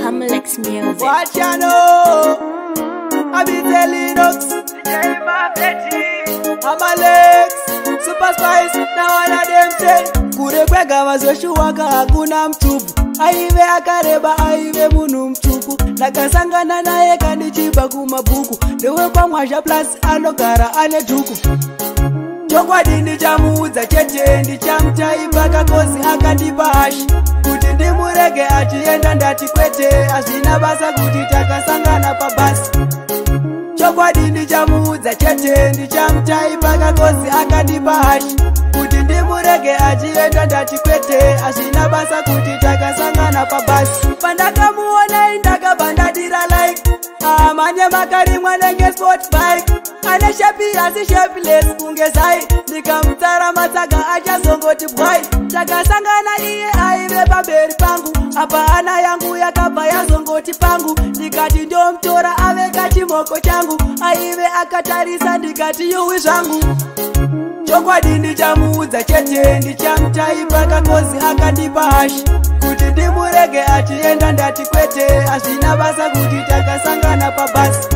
Hamalex music. What you know? I be telling us. Hamalex, Super Spice, now all of them say kurekwega mazoshuwaka hakuna mtupu. Aive akareba aive munu mtupu. Nakasangana naye kandichiba kumabuku. Dewe kwa mwasha plus anogara ane tuku. Chokwadi ndichamuudza chete ndichamutaipa kakosi akandipa hashi kuti ndimurege achienda ndati kwete hazvina basa kuti takasangana pabasi. Chokwadi ndichamuudza chete ndichamutaipa kakosi akandipa hashi kuti ndimurege achienda ndati kwete hazvina basa kuti takasangana pabasi. Pandakamuona indakabva ndadira like amanye makarimwa nenge sport bike ane shepi asi shapeless kunge zai ndikamutara matsaga achazongoti bwai. Takasangana iye aive pamberi pangu apa hana yangu yakabva yazongoti pangu ndikati ndomutora ave kachimoko changu aive akatarisa ndikati yuwi zvangu. Chokwadi ndichamuudza chete ndichamutaipa kakosi akandipa hashi kuti ndimurege achienda ndati kwete hazvina basa kuti takasangana pabasi.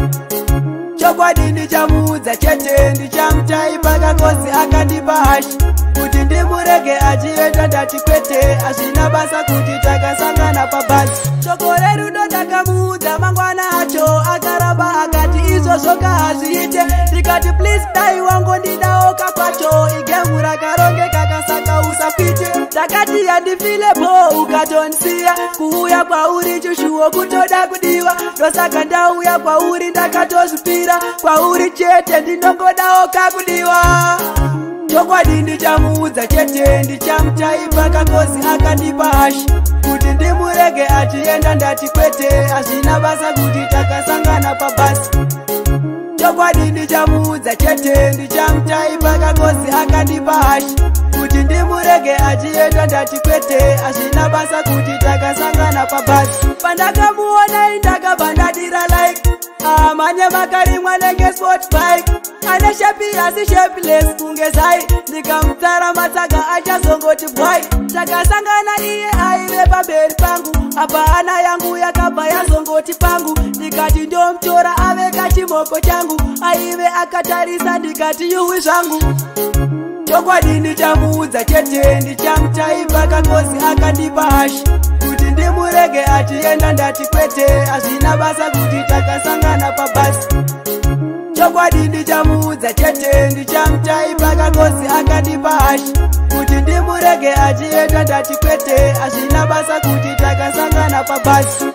Chokwadi ndichamuudza chete ndichamutaipa kakosi akandipa hashi kuti ndimurege achienda ndati kwete hazvina basa kuti takasangana pabasi. Shoko rerudo ndakamuudza mangwana acho akaramba akati izvozvo hazviite ndikati please dai wangondidawo kakwacho igemu rakarongeka kasaka usapite. Takati yandifilepo ukatondisiya kuuya kwauri chushuwo kutoda kudiwa ndosaka ndauya kwauri ndakatozvipira kwauri chete ndinongodawo kakudiwa. Chokwadi ndichamuudza chete ndichamutaipa kakosi akandipa hashi kuti ndimurege achienda ndati kwete hazvina basa kuti takasangana pabasi. Chokwadi ndichamuudza chete ndichamutaipa kakosi akandipa hashi kuti ndimurege achienda ndati kwete hazvina basa kuti takasangana pabasi. Pandakamuona indakabva ndadira like amanye makarimwa nenge sport bike ane shepi asi shapeless kunge zai ndikamutara matsaga achazongoti bwai. Takasangana iye aive pamberi pangu apa hana yangu yakabva yazongoti pangu ndikati ndomutora ave kachimoko changu aive akatarisa ndikati yuwi zvangu. Chokwadi ndichamuudza chete ndichamutaipa kakosi akandipa hashi kuti ndimurege achienda ndati kwete hazvina basa kuti takasangana pabasi. Chokwadi ndichamuudza chete ndichamutaipa kakosi akandipa hashi kuti ndimurege achienda ndati kwete hazvina basa kuti takasangana pabasi.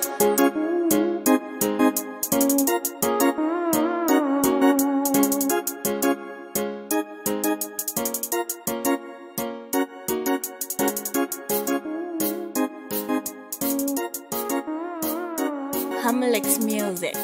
Hamalex music.